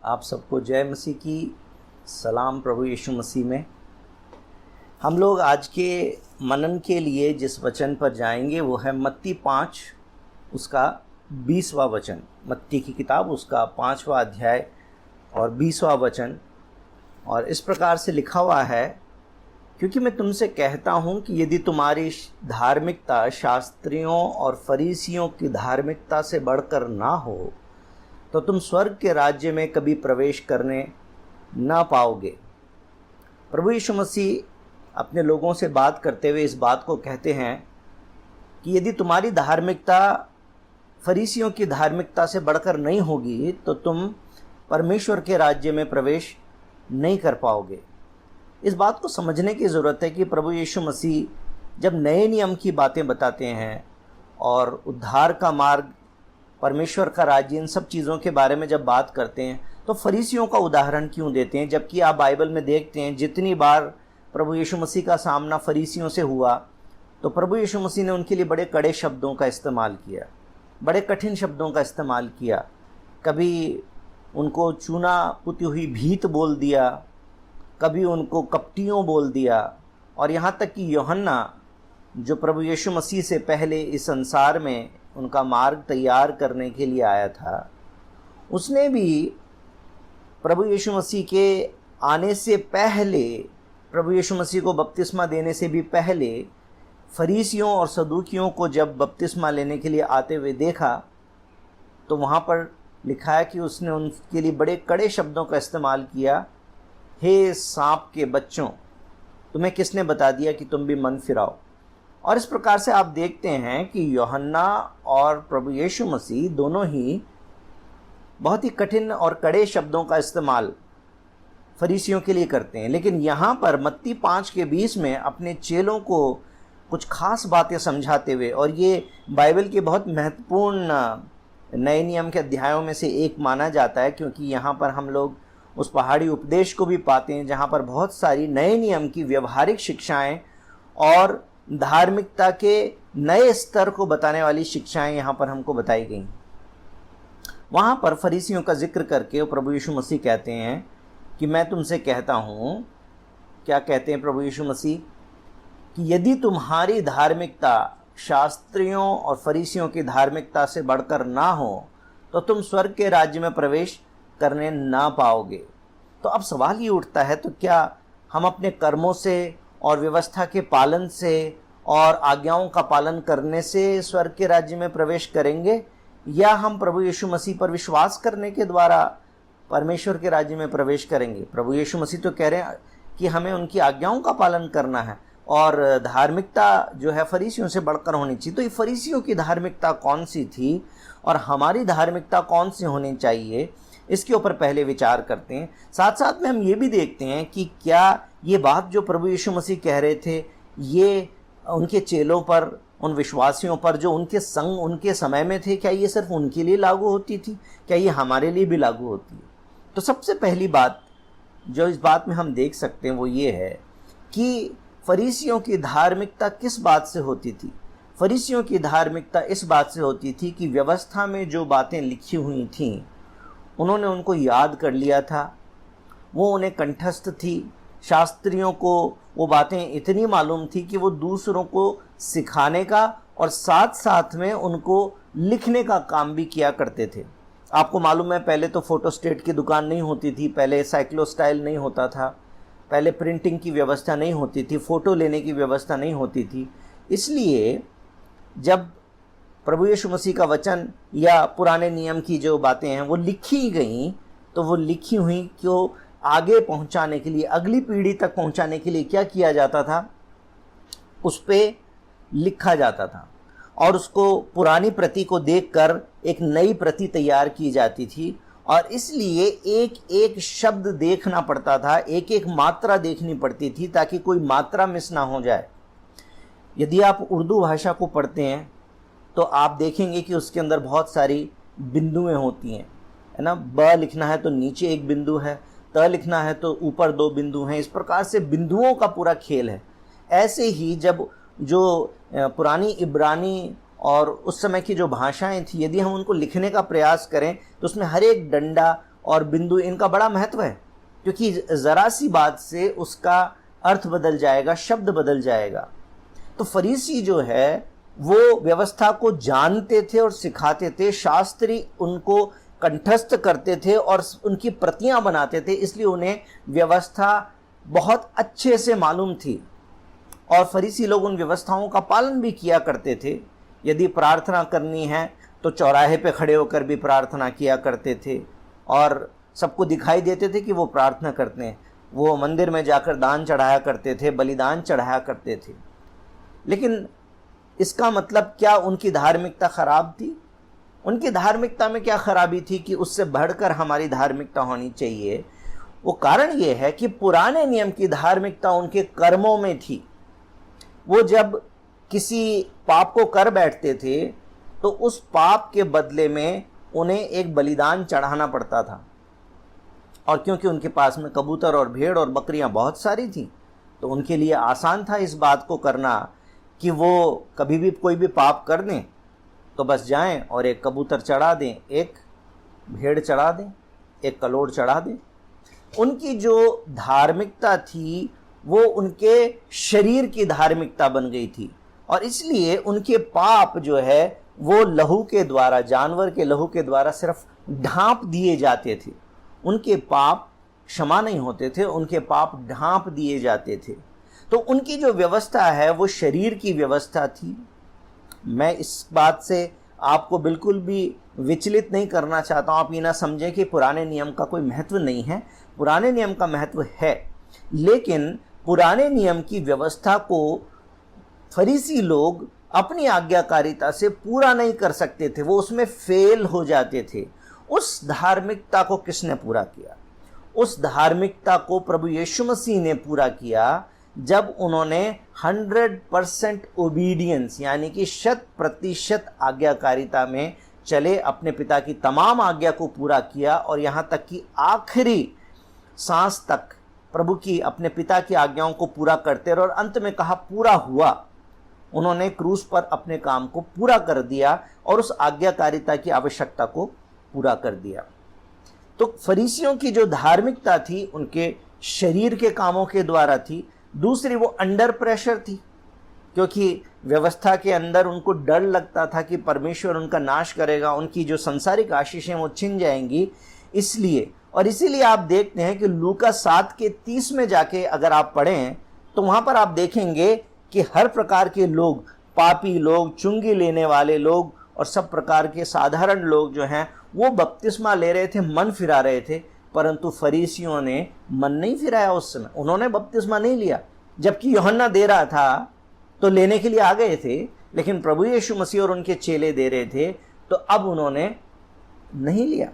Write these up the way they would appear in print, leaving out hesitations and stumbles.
आप सबको जय मसीह की सलाम। प्रभु यीशु मसीह में हम लोग आज के मनन के लिए जिस वचन पर जाएंगे वो है मत्ती 5 उसका 20वां वचन। मत्ती की किताब उसका 5वां अध्याय और 20वां वचन। और इस प्रकार से लिखा हुआ है, क्योंकि मैं तुमसे कहता हूँ कि यदि तुम्हारी धार्मिकता शास्त्रियों और फरीसियों की धार्मिकता से बढ़कर ना हो तो तुम स्वर्ग के राज्य में कभी प्रवेश करने ना पाओगे। प्रभु यीशु मसीह अपने लोगों से बात करते हुए इस बात को कहते हैं कि यदि तुम्हारी धार्मिकता फरीसियों की धार्मिकता से बढ़कर नहीं होगी तो तुम परमेश्वर के राज्य में प्रवेश नहीं कर पाओगे। इस बात को समझने की ज़रूरत है कि प्रभु यीशु मसीह जब नए नियम की बातें बताते हैं और उद्धार का मार्ग, परमेश्वर का राज्य, इन सब चीज़ों के बारे में जब बात करते हैं तो फरीसियों का उदाहरण क्यों देते हैं? जबकि आप बाइबल में देखते हैं जितनी बार प्रभु यीशु मसीह का सामना फरीसियों से हुआ तो प्रभु यीशु मसीह ने उनके लिए बड़े कड़े शब्दों का इस्तेमाल किया, बड़े कठिन शब्दों का इस्तेमाल किया। कभी उनको चूना पुती हुई भीत बोल दिया, कभी उनको कपटियों बोल दिया, और यहाँ तक कि यूहन्ना जो प्रभु यीशु मसीह से पहले इस संसार में उनका मार्ग तैयार करने के लिए आया था, उसने भी प्रभु यीशु मसीह के आने से पहले, प्रभु यीशु मसीह को बपतिस्मा देने से भी पहले फरीसियों और सदूकियों को जब बपतिस्मा लेने के लिए आते हुए देखा तो वहाँ पर लिखा है कि उसने उनके लिए बड़े कड़े शब्दों का इस्तेमाल किया। हे सांप के बच्चों, तुम्हें किसने बता दिया कि तुम भी मन फिराओ। और इस प्रकार से आप देखते हैं कि यूहन्ना और प्रभु यीशु मसीह दोनों ही बहुत ही कठिन और कड़े शब्दों का इस्तेमाल फरीसियों के लिए करते हैं। लेकिन यहाँ पर मत्ती 5:20 में अपने चेलों को कुछ खास बातें समझाते हुए, और ये बाइबल के बहुत महत्वपूर्ण नए नियम के अध्यायों में से एक माना जाता है, क्योंकि यहाँ पर हम लोग उस पहाड़ी उपदेश को भी पाते हैं जहाँ पर बहुत सारी नए नियम की व्यवहारिक शिक्षाएं और धार्मिकता के नए स्तर को बताने वाली शिक्षाएं यहाँ पर हमको बताई गई। वहाँ पर फरीसियों का जिक्र करके प्रभु यीशु मसीह कहते हैं कि मैं तुमसे कहता हूँ, क्या कहते हैं प्रभु यीशु मसीह, कि यदि तुम्हारी धार्मिकता शास्त्रियों और फरीसियों की धार्मिकता से बढ़कर ना हो तो तुम स्वर्ग के राज्य में प्रवेश करने ना पाओगे। तो अब सवाल ये उठता है, तो क्या हम अपने कर्मों से और व्यवस्था के पालन से और आज्ञाओं का पालन करने से स्वर्ग के राज्य में प्रवेश करेंगे, या हम प्रभु यीशु मसीह पर विश्वास करने के द्वारा परमेश्वर के राज्य में प्रवेश करेंगे? प्रभु यीशु मसीह तो कह रहे हैं कि हमें उनकी आज्ञाओं का पालन करना है और धार्मिकता जो है फरीसियों से बढ़कर होनी चाहिए। तो ये फरीसियों की धार्मिकता कौन सी थी और हमारी धार्मिकता कौन सी होनी चाहिए, इसके ऊपर पहले विचार करते हैं। साथ साथ में हम ये भी देखते हैं कि क्या ये बात जो प्रभु यीशु मसीह कह रहे थे ये उनके चेलों पर, उन विश्वासियों पर जो उनके संग उनके समय में थे, क्या ये सिर्फ उनके लिए लागू होती थी? क्या ये हमारे लिए भी लागू होती है? तो सबसे पहली बात जो इस बात में हम देख सकते हैं वो ये है कि फरीसियों की धार्मिकता किस बात से होती थी। फरीसियों की धार्मिकता इस बात से होती थी कि व्यवस्था में जो बातें लिखी हुई थीं उन्होंने उनको याद कर लिया था, वो उन्हें कंठस्थ थी। शास्त्रियों को वो बातें इतनी मालूम थी कि वो दूसरों को सिखाने का और साथ साथ में उनको लिखने का काम भी किया करते थे। आपको मालूम है, पहले तो फोटोस्टेट की दुकान नहीं होती थी, पहले साइक्लोस्टाइल नहीं होता था, पहले प्रिंटिंग की व्यवस्था नहीं होती थी, फ़ोटो लेने की व्यवस्था नहीं होती थी। इसलिए जब प्रभु यीशु मसीह का वचन या पुराने नियम की जो बातें हैं वो लिखी गई तो वो लिखी हुई को आगे पहुंचाने के लिए, अगली पीढ़ी तक पहुंचाने के लिए क्या किया जाता था, उस पे लिखा जाता था और उसको पुरानी प्रति को देखकर एक नई प्रति तैयार की जाती थी। और इसलिए एक एक शब्द देखना पड़ता था, एक एक मात्रा देखनी पड़ती थी ताकि कोई मात्रा मिस ना हो जाए। यदि आप उर्दू भाषा को पढ़ते हैं तो आप देखेंगे कि उसके अंदर बहुत सारी बिंदुएं होती हैं, है ना। ब लिखना है तो नीचे एक बिंदु है, त लिखना है तो ऊपर 2 बिंदु हैं। इस प्रकार से बिंदुओं का पूरा खेल है। ऐसे ही जब जो पुरानी इब्रानी और उस समय की जो भाषाएं थी, यदि हम उनको लिखने का प्रयास करें तो उसमें हर एक डंडा और बिंदु, इनका बड़ा महत्व है, क्योंकि ज़रा सी बात से उसका अर्थ बदल जाएगा, शब्द बदल जाएगा। तो फरीसी जो है वो व्यवस्था को जानते थे और सिखाते थे, शास्त्री उनको कंठस्थ करते थे और उनकी प्रतियां बनाते थे, इसलिए उन्हें व्यवस्था बहुत अच्छे से मालूम थी और फरीसी लोग उन व्यवस्थाओं का पालन भी किया करते थे। यदि प्रार्थना करनी है तो चौराहे पे खड़े होकर भी प्रार्थना किया करते थे और सबको दिखाई देते थे कि वो प्रार्थना करते हैं। वो मंदिर में जाकर दान चढ़ाया करते थे, बलिदान चढ़ाया करते थे। लेकिन इसका मतलब क्या उनकी धार्मिकता खराब थी? उनकी धार्मिकता में क्या खराबी थी कि उससे बढ़कर हमारी धार्मिकता होनी चाहिए? वो कारण ये है कि पुराने नियम की धार्मिकता उनके कर्मों में थी। वो जब किसी पाप को कर बैठते थे तो उस पाप के बदले में उन्हें एक बलिदान चढ़ाना पड़ता था, और क्योंकि उनके पास में कबूतर और भेड़ और बकरियां बहुत सारी थीं तो उनके लिए आसान था इस बात को करना कि वो कभी भी कोई भी पाप कर दें तो बस जाएं और एक कबूतर चढ़ा दें, एक भेड़ चढ़ा दें, एक कलोड़ चढ़ा दें। उनकी जो धार्मिकता थी वो उनके शरीर की धार्मिकता बन गई थी, और इसलिए उनके पाप जो है वो लहू के द्वारा, जानवर के लहू के द्वारा सिर्फ ढांप दिए जाते थे। उनके पाप क्षमा नहीं होते थे, उनके पाप ढांप दिए जाते थे। तो उनकी जो व्यवस्था है वो शरीर की व्यवस्था थी। मैं इस बात से आपको बिल्कुल भी विचलित नहीं करना चाहता हूँ, आप ये ना समझें कि पुराने नियम का कोई महत्व नहीं है। पुराने नियम का महत्व है, लेकिन पुराने नियम की व्यवस्था को फरीसी लोग अपनी आज्ञाकारिता से पूरा नहीं कर सकते थे, वो उसमें फेल हो जाते थे। उस धार्मिकता को किसने पूरा किया? उस धार्मिकता को प्रभु यीशु मसीह ने पूरा किया जब उन्होंने 100% ओबीडियंस यानी कि 100% आज्ञाकारिता में चले, अपने पिता की तमाम आज्ञा को पूरा किया और यहाँ तक कि आखिरी सांस तक प्रभु की, अपने पिता की आज्ञाओं को पूरा करते रहे और अंत में कहा पूरा हुआ। उन्होंने क्रूस पर अपने काम को पूरा कर दिया और उस आज्ञाकारिता की आवश्यकता को पूरा कर दिया। तो फरीसियों की जो धार्मिकता थी उनके शरीर के कामों के द्वारा थी। दूसरी, वो अंडर प्रेशर थी, क्योंकि व्यवस्था के अंदर उनको डर लगता था कि परमेश्वर उनका नाश करेगा, उनकी जो संसारिक आशीषें वो छिन जाएंगी। इसलिए, और इसीलिए आप देखते हैं कि लूका 7:30 में जाके अगर आप पढ़ें तो वहाँ पर आप देखेंगे कि हर प्रकार के लोग, पापी लोग, चुंगी लेने वाले लोग और सब प्रकार के साधारण लोग जो हैं वो बपतिस्मा ले रहे थे, मन फिरा रहे थे, परंतु फरीसियों ने मन नहीं फिराया। उस समय उन्होंने बपतिस्मा नहीं लिया, जबकि यूहन्ना दे रहा था तो लेने के लिए आ गए थे, लेकिन प्रभु यीशु मसीह और उनके चेले दे रहे थे तो अब उन्होंने नहीं लिया।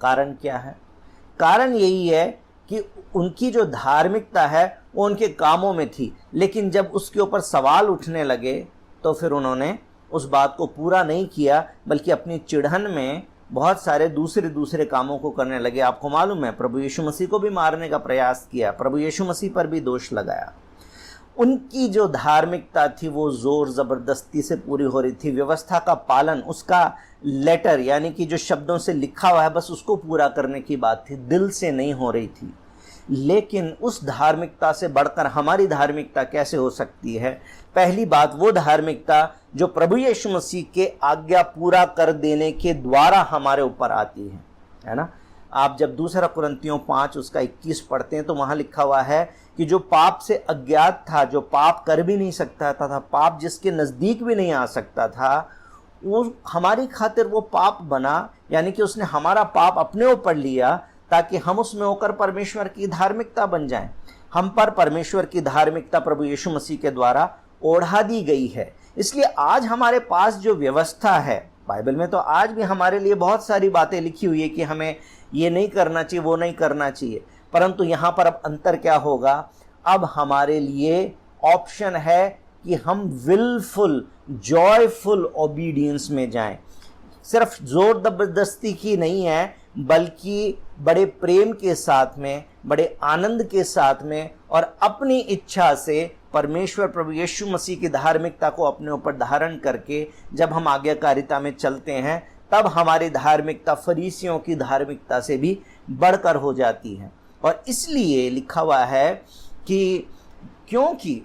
कारण क्या है? कारण यही है कि उनकी जो धार्मिकता है वो उनके कामों में थी, लेकिन जब उसके ऊपर सवाल उठने लगे तो फिर उन्होंने उस बात को पूरा नहीं किया, बल्कि अपनी चिढ़न में बहुत सारे दूसरे कामों को करने लगे। आपको मालूम है, प्रभु यीशु मसीह को भी मारने का प्रयास किया, प्रभु यीशु मसीह पर भी दोष लगाया। उनकी जो धार्मिकता थी वो जोर ज़बरदस्ती से पूरी हो रही थी। व्यवस्था का पालन, उसका लेटर यानी कि जो शब्दों से लिखा हुआ है बस उसको पूरा करने की बात थी, दिल से नहीं हो रही थी। लेकिन उस धार्मिकता से बढ़कर हमारी धार्मिकता कैसे हो सकती है? पहली बात, वो धार्मिकता जो प्रभु यीशु मसीह के आज्ञा पूरा कर देने के द्वारा हमारे ऊपर आती है ना। आप जब 2 कुरिन्थियों 5:21 पढ़ते हैं तो वहाँ लिखा हुआ है कि जो पाप से अज्ञात था, जो पाप कर भी नहीं सकता था, पाप जिसके नज़दीक भी नहीं आ सकता था, वो हमारी खातिर वो पाप बना, यानी कि उसने हमारा पाप अपने ऊपर लिया ताकि हम उसमें होकर परमेश्वर की धार्मिकता बन जाएं। हम पर परमेश्वर की धार्मिकता प्रभु यीशु मसीह के द्वारा ओढ़ा दी गई है। इसलिए आज हमारे पास जो व्यवस्था है, बाइबल में तो आज भी हमारे लिए बहुत सारी बातें लिखी हुई है कि हमें ये नहीं करना चाहिए, वो नहीं करना चाहिए, परंतु यहाँ पर अब अंतर क्या होगा? अब हमारे लिए ऑप्शन है कि हम विलफुल, जॉयफुल ओबीडियंस में जाएं। सिर्फ जोर जबरदस्ती की नहीं है, बल्कि बड़े प्रेम के साथ में, बड़े आनंद के साथ में और अपनी इच्छा से परमेश्वर प्रभु यीशु मसीह की धार्मिकता को अपने ऊपर धारण करके जब हम आज्ञाकारिता में चलते हैं तब हमारी धार्मिकता फरीसियों की धार्मिकता से भी बढ़कर हो जाती है। और इसलिए लिखा हुआ है कि क्योंकि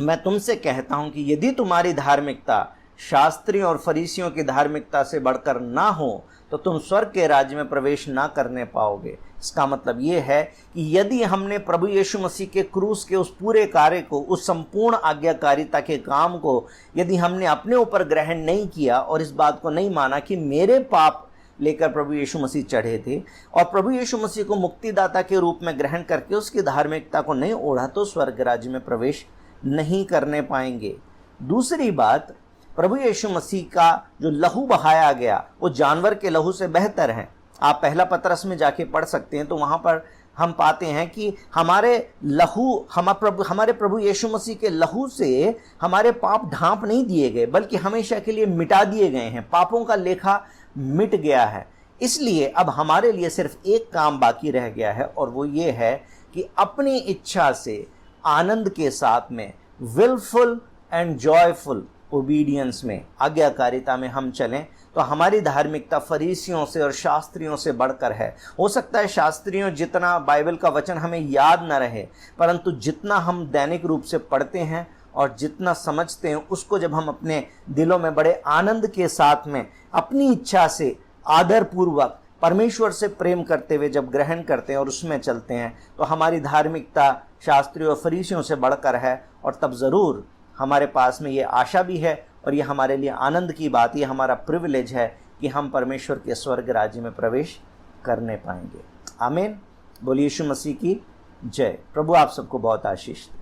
मैं तुमसे कहता हूं कि यदि तुम्हारी धार्मिकता शास्त्रियों और फरीसियों की धार्मिकता से बढ़कर ना हो तो तुम स्वर्ग के राज्य में प्रवेश ना करने पाओगे। इसका मतलब ये है कि यदि हमने प्रभु यीशु मसीह के क्रूस के उस पूरे कार्य को, उस संपूर्ण आज्ञाकारिता के काम को यदि हमने अपने ऊपर ग्रहण नहीं किया और इस बात को नहीं माना कि मेरे पाप लेकर प्रभु यीशु मसीह चढ़े थे और प्रभु यीशु मसीह को मुक्तिदाता के रूप में ग्रहण करके उसकी धार्मिकता को नहीं ओढ़ा, तो स्वर्ग राज्य में प्रवेश नहीं करने पाएंगे। दूसरी बात, प्रभु यीशु मसीह का जो लहू बहाया गया वो जानवर के लहू से बेहतर है। आप पहला पतरस में जाके पढ़ सकते हैं, तो वहाँ पर हम पाते हैं कि हमारे प्रभु यीशु मसीह के लहू से हमारे पाप ढांप नहीं दिए गए, बल्कि हमेशा के लिए मिटा दिए गए हैं। पापों का लेखा मिट गया है। इसलिए अब हमारे लिए सिर्फ एक काम बाकी रह गया है, और वो ये है कि अपनी इच्छा से आनंद के साथ में, विलफुल एंड जॉयफुल ओबीडियंस में, आज्ञाकारिता में हम चलें, तो हमारी धार्मिकता फरीसियों से और शास्त्रियों से बढ़कर है। हो सकता है शास्त्रियों जितना बाइबल का वचन हमें याद न रहे, परंतु जितना हम दैनिक रूप से पढ़ते हैं और जितना समझते हैं, उसको जब हम अपने दिलों में बड़े आनंद के साथ में अपनी इच्छा से आदरपूर्वक परमेश्वर से प्रेम करते हुए जब ग्रहण करते हैं और उसमें चलते हैं, तो हमारी धार्मिकता शास्त्रियों और फरीसियों से बढ़कर है। और तब ज़रूर हमारे पास में ये आशा भी है और ये हमारे लिए आनंद की बात, ये हमारा प्रिविलेज है कि हम परमेश्वर के स्वर्ग राज्य में प्रवेश करने पाएंगे। आमीन। बोलिए यीशु मसीह की जय। प्रभु आप सबको बहुत आशीष दे।